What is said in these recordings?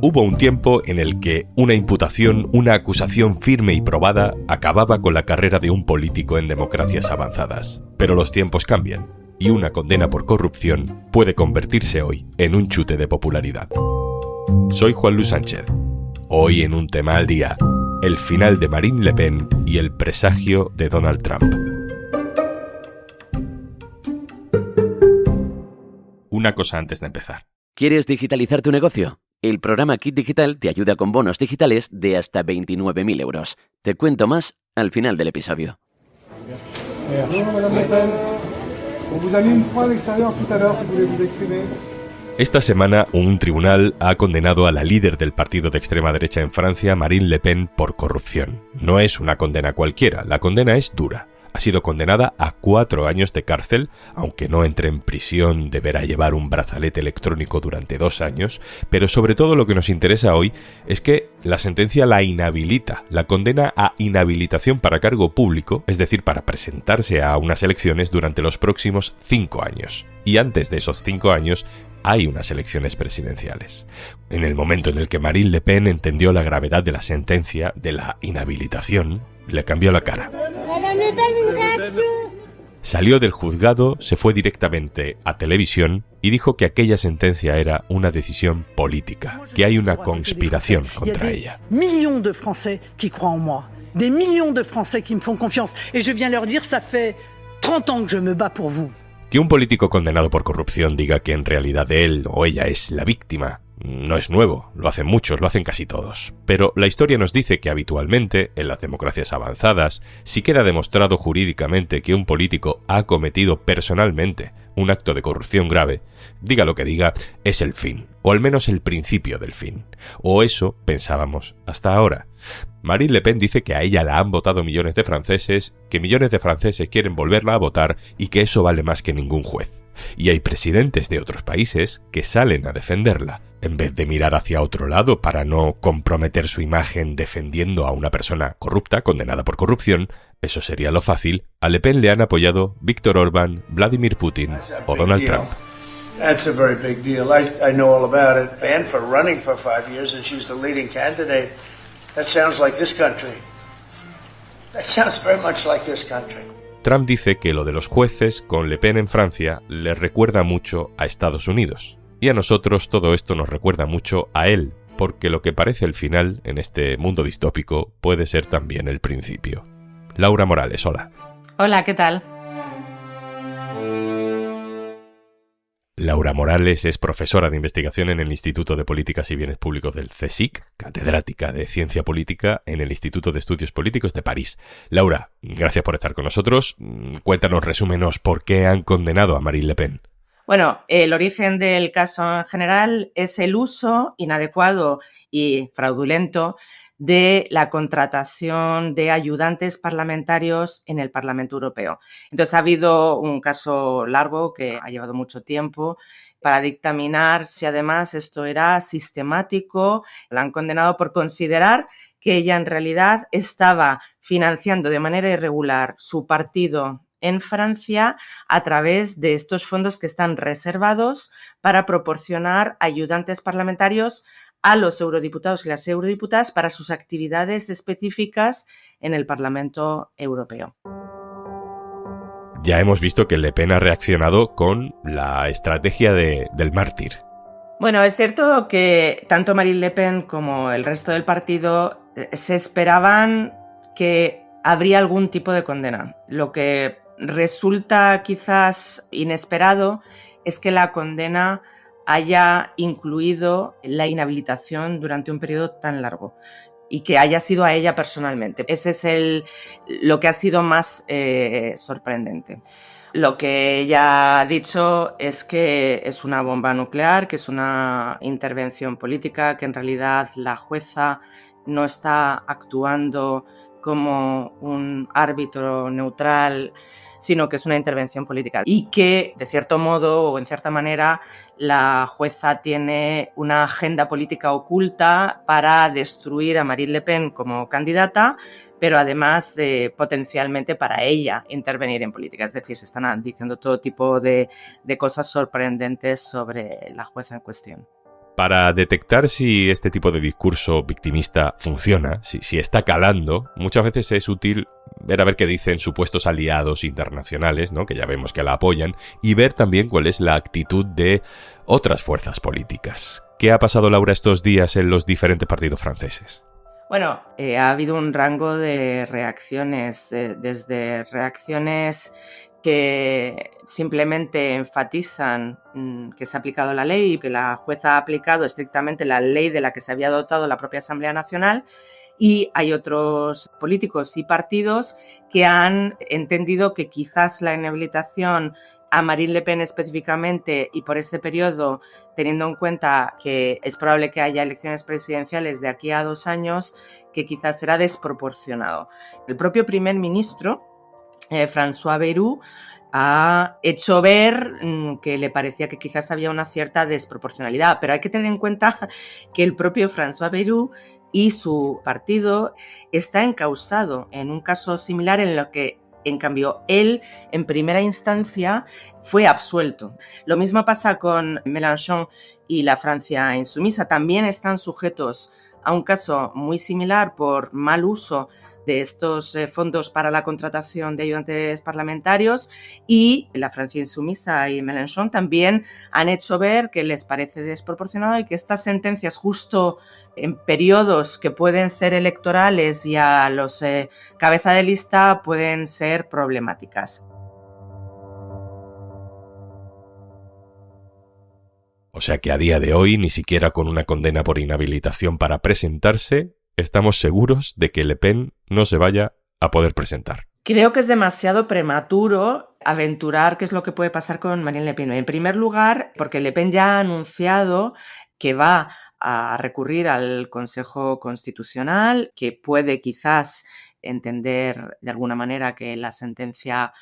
Hubo un tiempo en el que una imputación, una acusación firme y probada acababa con la carrera de un político en democracias avanzadas. Pero los tiempos cambian, y una condena por corrupción puede convertirse hoy en un chute de popularidad. Soy Juan Luis Sánchez. Hoy en un tema al día, el final de Marine Le Pen y el presagio de Donald Trump. Una cosa antes de empezar. ¿Quieres digitalizar tu negocio? El programa Kit Digital te ayuda con bonos digitales de hasta 29.000 euros. Te cuento más al final del episodio. Esta semana, un tribunal ha condenado a la líder del partido de extrema derecha en Francia, Marine Le Pen, por corrupción. No es una condena cualquiera, la condena es dura. Ha sido condenada a 4 años de cárcel, aunque no entre en prisión, deberá llevar un brazalete electrónico durante 2 años, pero sobre todo lo que nos interesa hoy es que la sentencia la inhabilita, la condena a inhabilitación para cargo público, es decir, para presentarse a unas elecciones durante los próximos 5 años. Y antes de esos 5 años hay unas elecciones presidenciales. En el momento en el que Marine Le Pen entendió la gravedad de la sentencia, de la inhabilitación, le cambió la cara. Salió del juzgado, se fue directamente a televisión y dijo que aquella sentencia era una decisión política, que hay una conspiración contra ella. Millones de franceses qui croient en moi, des millions de français qui me font confiance, et je viens leur dire ça fait 30 ans que je me bats pour vous. Que un político condenado por corrupción diga que en realidad él o ella es la víctima no es nuevo, lo hacen muchos, lo hacen casi todos. Pero la historia nos dice que habitualmente, en las democracias avanzadas, si queda demostrado jurídicamente que un político ha cometido personalmente un acto de corrupción grave, diga lo que diga, es el fin, o al menos el principio del fin. O eso pensábamos hasta ahora. Marine Le Pen dice que a ella la han votado millones de franceses, que millones de franceses quieren volverla a votar y que eso vale más que ningún juez. Y hay presidentes de otros países que salen a defenderla, en vez de mirar hacia otro lado para no comprometer su imagen defendiendo a una persona corrupta, condenada por corrupción. Eso sería lo fácil. A Le Pen le han apoyado Viktor Orbán, Vladimir Putin o Donald Trump. That's a very big deal. I know all about it. And for running for 5 years and she's the leading candidate. That sounds like this country. That sounds very much like this country. Trump dice que lo de los jueces con Le Pen en Francia le recuerda mucho a Estados Unidos. Y a nosotros todo esto nos recuerda mucho a él, porque lo que parece el final en este mundo distópico puede ser también el principio. Laura Morales, hola. Hola, ¿qué tal? Laura Morales es profesora de investigación en el Instituto de Políticas y Bienes Públicos del CSIC, catedrática de Ciencia Política en el Instituto de Estudios Políticos de París. Laura, gracias por estar con nosotros. Cuéntanos, resúmenos, ¿por qué han condenado a Marine Le Pen? Bueno, el origen del caso en general es el uso inadecuado y fraudulento de la contratación de ayudantes parlamentarios en el Parlamento Europeo. Entonces ha habido un caso largo que ha llevado mucho tiempo para dictaminar si además esto era sistemático. La han condenado por considerar que ella en realidad estaba financiando de manera irregular su partido en Francia a través de estos fondos que están reservados para proporcionar ayudantes parlamentarios a los eurodiputados y las eurodiputadas para sus actividades específicas en el Parlamento Europeo. Ya hemos visto que Le Pen ha reaccionado con la estrategia del mártir. Bueno, es cierto que tanto Marine Le Pen como el resto del partido se esperaban que habría algún tipo de condena. Lo que resulta quizás inesperado es que la condena haya incluido la inhabilitación durante un periodo tan largo y que haya sido a ella personalmente. Ese es lo que ha sido más sorprendente. Lo que ella ha dicho es que es una bomba nuclear, que es una intervención política, que en realidad la jueza no está actuando como un árbitro neutral, sino que es una intervención política y que, de cierto modo o en cierta manera, la jueza tiene una agenda política oculta para destruir a Marine Le Pen como candidata, pero además potencialmente para ella intervenir en política. Es decir, se están diciendo todo tipo de cosas sorprendentes sobre la jueza en cuestión. Para detectar si este tipo de discurso victimista funciona, si está calando, muchas veces es útil ver a ver qué dicen supuestos aliados internacionales, ¿no? Que ya vemos que la apoyan, y ver también cuál es la actitud de otras fuerzas políticas. ¿Qué ha pasado, Laura, estos días en los diferentes partidos franceses? Bueno, ha habido un rango de reacciones, desde reacciones que simplemente enfatizan que se ha aplicado la ley y que la jueza ha aplicado estrictamente la ley de la que se había dotado la propia Asamblea Nacional, y hay otros políticos y partidos que han entendido que quizás la inhabilitación a Marine Le Pen específicamente, y por ese periodo, teniendo en cuenta que es probable que haya elecciones presidenciales de aquí a 2 años, que quizás será desproporcionado. El propio primer ministro, François Bayrou, ha hecho ver que le parecía que quizás había una cierta desproporcionalidad, pero hay que tener en cuenta que el propio François Bayrou y su partido está encausado en un caso similar en lo que, en cambio, él en primera instancia fue absuelto. Lo mismo pasa con Mélenchon y la Francia insumisa. También están sujetos a un caso muy similar por mal uso de estos fondos para la contratación de ayudantes parlamentarios, y la Francia insumisa y Mélenchon también han hecho ver que les parece desproporcionado y que estas sentencias, justo en periodos que pueden ser electorales y a los cabeza de lista, pueden ser problemáticas. O sea que a día de hoy, ni siquiera con una condena por inhabilitación para presentarse, estamos seguros de que Le Pen no se vaya a poder presentar. Creo que es demasiado prematuro aventurar qué es lo que puede pasar con Marine Le Pen. En primer lugar, porque Le Pen ya ha anunciado que va a recurrir al Consejo Constitucional, que puede quizás entender de alguna manera que la sentencia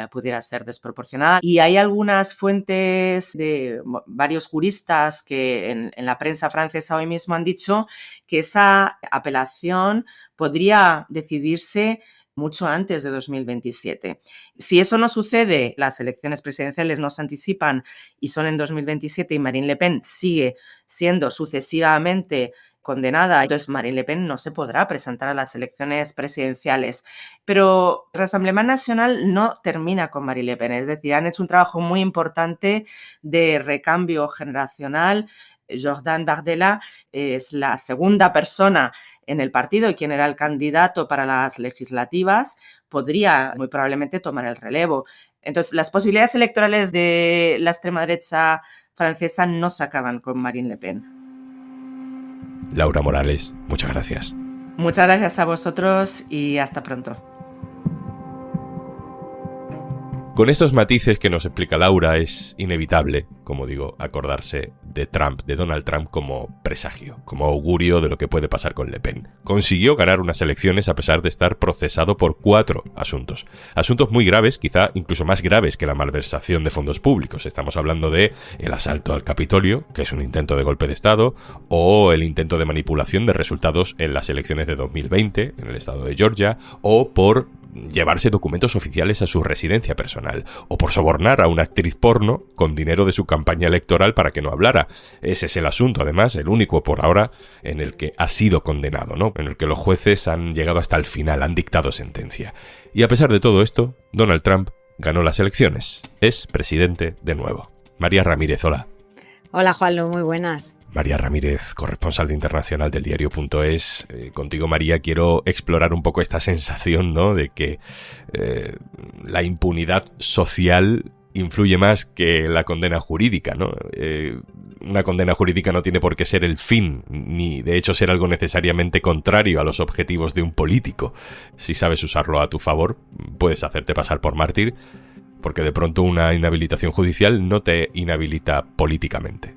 pudiera ser desproporcionada. Y hay algunas fuentes de varios juristas que en la prensa francesa hoy mismo han dicho que esa apelación podría decidirse mucho antes de 2027. Si eso no sucede, las elecciones presidenciales no se anticipan y son en 2027 y Marine Le Pen sigue siendo sucesivamente condenada, entonces Marine Le Pen no se podrá presentar a las elecciones presidenciales. Pero la Asamblea Nacional no termina con Marine Le Pen, es decir, han hecho un trabajo muy importante de recambio generacional. Jordan Bardella es la segunda persona en el partido y quien era el candidato para las legislativas, podría muy probablemente tomar el relevo. Entonces, las posibilidades electorales de la extrema derecha francesa no se acaban con Marine Le Pen. Laura Morales, muchas gracias. Muchas gracias a vosotros y hasta pronto. Con estos matices que nos explica Laura, es inevitable, como digo, acordarse de Trump, de Donald Trump, como presagio, como augurio de lo que puede pasar con Le Pen. Consiguió ganar unas elecciones a pesar de estar procesado por 4 asuntos. Asuntos muy graves, quizá incluso más graves que la malversación de fondos públicos. Estamos hablando de el asalto al Capitolio, que es un intento de golpe de Estado, o el intento de manipulación de resultados en las elecciones de 2020 en el estado de Georgia, o por llevarse documentos oficiales a su residencia personal, o por sobornar a una actriz porno con dinero de su campaña electoral para que no hablara. Ese es el asunto, además, el único por ahora en el que ha sido condenado, ¿no? En el que los jueces han llegado hasta el final, han dictado sentencia. Y a pesar de todo esto, Donald Trump ganó las elecciones. Es presidente de nuevo. María Ramírez, hola. Hola, Juanlo, muy buenas. María Ramírez, corresponsal internacional del diario.es. Contigo, María, quiero explorar un poco esta sensación, ¿no?, de que la impunidad social influye más que la condena jurídica, ¿no? Una condena jurídica no tiene por qué ser el fin, ni de hecho ser algo necesariamente contrario a los objetivos de un político. Si sabes usarlo a tu favor, puedes hacerte pasar por mártir, porque de pronto una inhabilitación judicial no te inhabilita políticamente.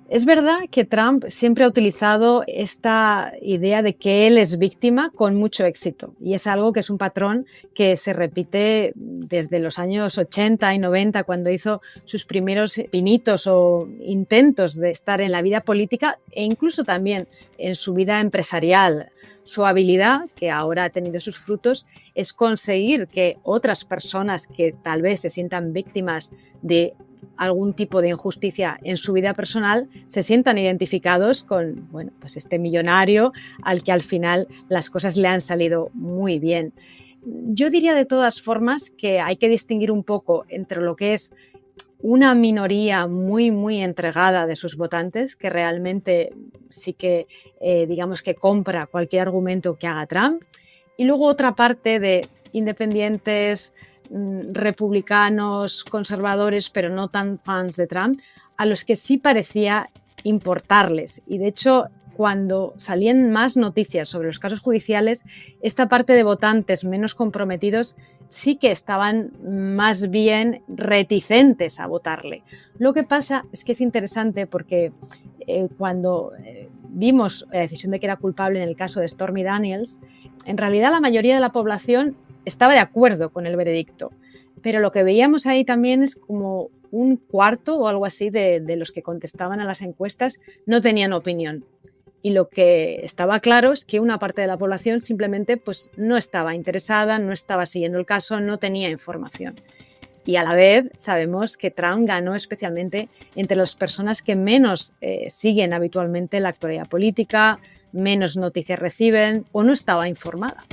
Es verdad que Trump siempre ha utilizado esta idea de que él es víctima con mucho éxito, y es algo que es un patrón que se repite desde los años 80 y 90, cuando hizo sus primeros pinitos o intentos de estar en la vida política e incluso también en su vida empresarial. Su habilidad, que ahora ha tenido sus frutos, es conseguir que otras personas que tal vez se sientan víctimas de algún tipo de injusticia en su vida personal, se sientan identificados con, bueno, pues este millonario al que al final las cosas le han salido muy bien. Yo diría de todas formas que hay que distinguir un poco entre lo que es una minoría muy, muy entregada de sus votantes, que realmente sí que, digamos que compra cualquier argumento que haga Trump, y luego otra parte de independientes, republicanos, conservadores, pero no tan fans de Trump, a los que sí parecía importarles. Y de hecho, cuando salían más noticias sobre los casos judiciales, esta parte de votantes menos comprometidos sí que estaban más bien reticentes a votarle. Lo que pasa es que es interesante porque cuando vimos la decisión de que era culpable en el caso de Stormy Daniels, en realidad la mayoría de la población estaba de acuerdo con el veredicto, pero lo que veíamos ahí también es como un cuarto o algo así de los que contestaban a las encuestas no tenían opinión. Y lo que estaba claro es que una parte de la población simplemente pues, no estaba interesada, no estaba siguiendo el caso, no tenía información. Y a la vez sabemos que Trump ganó especialmente entre las personas que menos siguen habitualmente la actualidad política, menos noticias reciben o no estaba informada.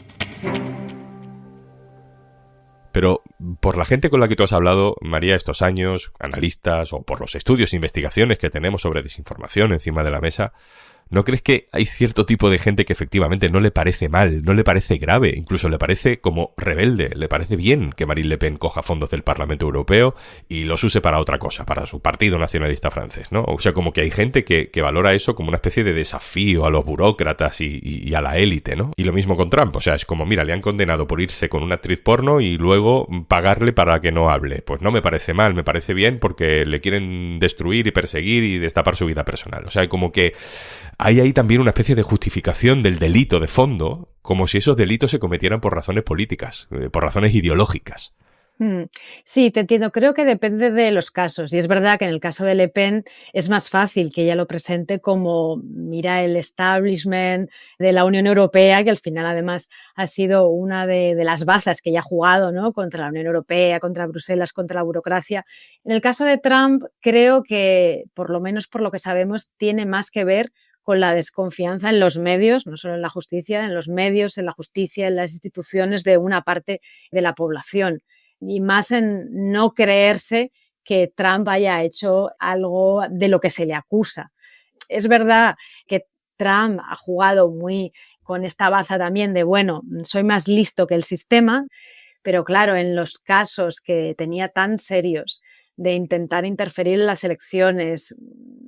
Pero por la gente con la que tú has hablado, María, estos años, analistas, o por los estudios e investigaciones que tenemos sobre desinformación encima de la mesa, ¿no crees que hay cierto tipo de gente que efectivamente no le parece mal, no le parece grave, incluso le parece como rebelde, le parece bien que Marine Le Pen coja fondos del Parlamento Europeo y los use para otra cosa, para su partido nacionalista francés, ¿no? O sea, como que hay gente que valora eso como una especie de desafío a los burócratas y a la élite, ¿no? Y lo mismo con Trump, o sea, es como, mira, le han condenado por irse con una actriz porno y luego pagarle para que no hable. Pues no me parece mal, me parece bien porque le quieren destruir y perseguir y destapar su vida personal. O sea, como que hay ahí también una especie de justificación del delito de fondo, como si esos delitos se cometieran por razones políticas, por razones ideológicas. Sí, te entiendo. Creo que depende de los casos. Y es verdad que en el caso de Le Pen es más fácil que ella lo presente como, mira, el establishment de la Unión Europea, que al final además ha sido una de las bazas que ella ha jugado, ¿no? Contra la Unión Europea, contra Bruselas, contra la burocracia. En el caso de Trump, creo que, por lo menos por lo que sabemos, tiene más que ver con la desconfianza en los medios, no solo en la justicia, en los medios, en la justicia, en las instituciones de una parte de la población. Y más en no creerse que Trump haya hecho algo de lo que se le acusa. Es verdad que Trump ha jugado muy con esta baza también de, bueno, soy más listo que el sistema, pero claro, en los casos que tenía tan serios de intentar interferir en las elecciones,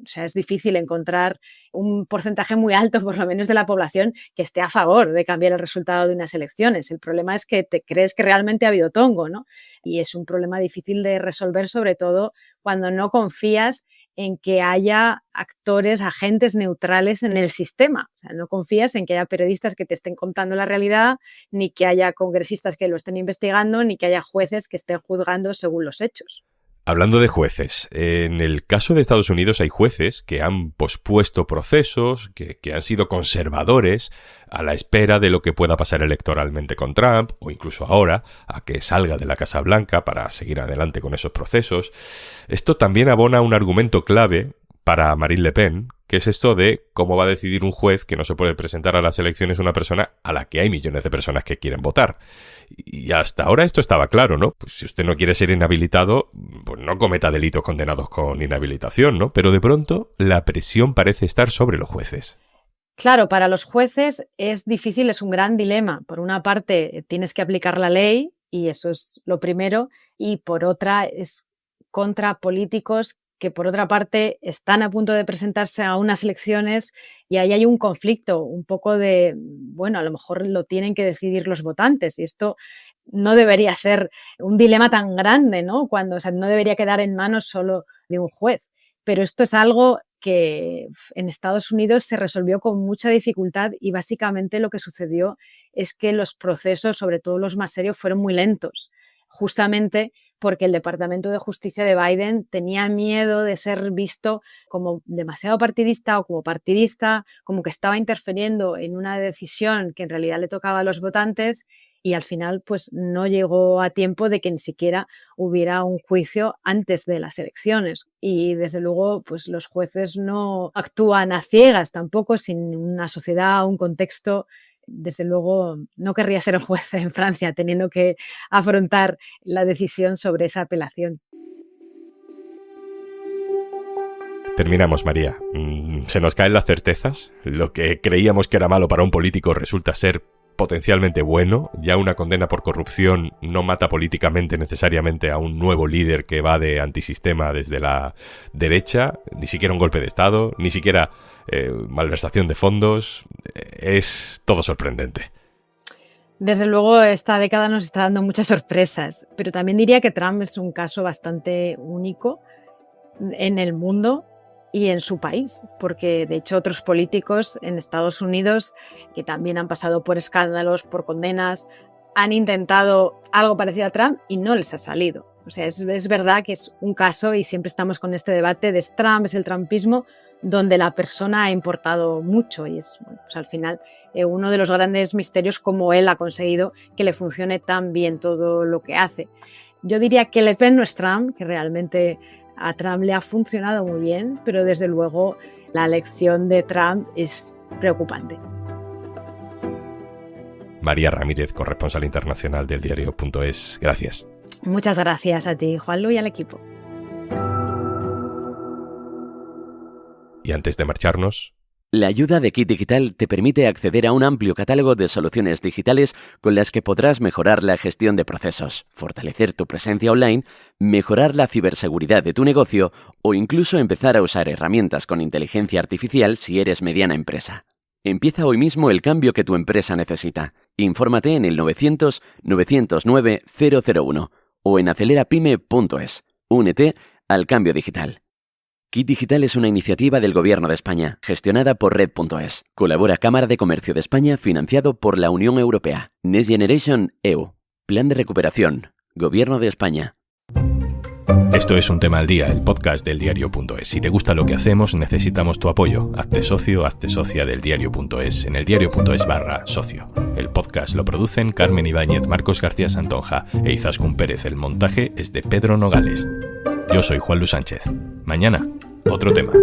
o sea, es difícil encontrar un porcentaje muy alto, por lo menos de la población, que esté a favor de cambiar el resultado de unas elecciones. El problema es que te crees que realmente ha habido tongo, ¿no? Y es un problema difícil de resolver, sobre todo cuando no confías en que haya actores, agentes neutrales en el sistema. O sea, no confías en que haya periodistas que te estén contando la realidad, ni que haya congresistas que lo estén investigando, ni que haya jueces que estén juzgando según los hechos. Hablando de jueces, en el caso de Estados Unidos hay jueces que han pospuesto procesos, que han sido conservadores a la espera de lo que pueda pasar electoralmente con Trump, o incluso ahora, a que salga de la Casa Blanca para seguir adelante con esos procesos. Esto también abona un argumento clave para Marine Le Pen, que es esto de cómo va a decidir un juez que no se puede presentar a las elecciones una persona a la que hay millones de personas que quieren votar. Y hasta ahora esto estaba claro, ¿no? Pues si usted no quiere ser inhabilitado, pues no cometa delitos condenados con inhabilitación, ¿no? Pero de pronto la presión parece estar sobre los jueces. Claro, para los jueces es difícil, es un gran dilema. Por una parte, tienes que aplicar la ley, y eso es lo primero, y por otra es contra políticos que por otra parte están a punto de presentarse a unas elecciones y ahí hay un conflicto, un poco de, bueno, a lo mejor lo tienen que decidir los votantes y esto no debería ser un dilema tan grande, ¿no? O sea, no debería quedar en manos solo de un juez. Pero esto es algo que en Estados Unidos se resolvió con mucha dificultad y básicamente lo que sucedió es que los procesos, sobre todo los más serios, fueron muy lentos, justamente porque el Departamento de Justicia de Biden tenía miedo de ser visto como demasiado partidista o como partidista, como que estaba interfiriendo en una decisión que en realidad le tocaba a los votantes y al final pues no llegó a tiempo de que ni siquiera hubiera un juicio antes de las elecciones. Y desde luego pues los jueces no actúan a ciegas tampoco, sin una sociedad, un contexto. Desde luego no querría ser un juez en Francia teniendo que afrontar la decisión sobre esa apelación. Terminamos, María. Se nos caen las certezas. Lo que creíamos que era malo para un político resulta ser potencialmente bueno. Ya una condena por corrupción no mata políticamente necesariamente a un nuevo líder que va de antisistema desde la derecha, ni siquiera un golpe de Estado, ni siquiera malversación de fondos. Es todo sorprendente. Desde luego esta década nos está dando muchas sorpresas, pero también diría que Trump es un caso bastante único en el mundo y en su país, porque de hecho otros políticos en Estados Unidos que también han pasado por escándalos, por condenas, han intentado algo parecido a Trump y no les ha salido. O sea, es verdad que es un caso y siempre estamos con este debate de Trump, es el trumpismo, donde la persona ha importado mucho y es pues al final uno de los grandes misterios cómo él ha conseguido que le funcione tan bien todo lo que hace. Yo diría que Le Pen no es Trump, que realmente a Trump le ha funcionado muy bien, pero desde luego la elección de Trump es preocupante. María Ramírez, corresponsal internacional del diario.es. Gracias. Muchas gracias a ti, Juanlu, y al equipo. Y antes de marcharnos... La ayuda de Kit Digital te permite acceder a un amplio catálogo de soluciones digitales con las que podrás mejorar la gestión de procesos, fortalecer tu presencia online, mejorar la ciberseguridad de tu negocio o incluso empezar a usar herramientas con inteligencia artificial si eres mediana empresa. Empieza hoy mismo el cambio que tu empresa necesita. Infórmate en el 900 909 001 o en acelerapyme.es. Únete al cambio digital. Kit Digital es una iniciativa del Gobierno de España, gestionada por Red.es. Colabora Cámara de Comercio de España, financiado por la Unión Europea. Next Generation EU. Plan de recuperación. Gobierno de España. Esto es Un Tema al Día, el podcast del diario.es. Si te gusta lo que hacemos, necesitamos tu apoyo. Hazte socio, hazte socia del diario.es en el diario.es/socio. El podcast lo producen Carmen Ibáñez, Marcos García Santonja e Izaskun Pérez. El montaje es de Pedro Nogales. Yo soy Juanlu Sánchez. Mañana, otro tema.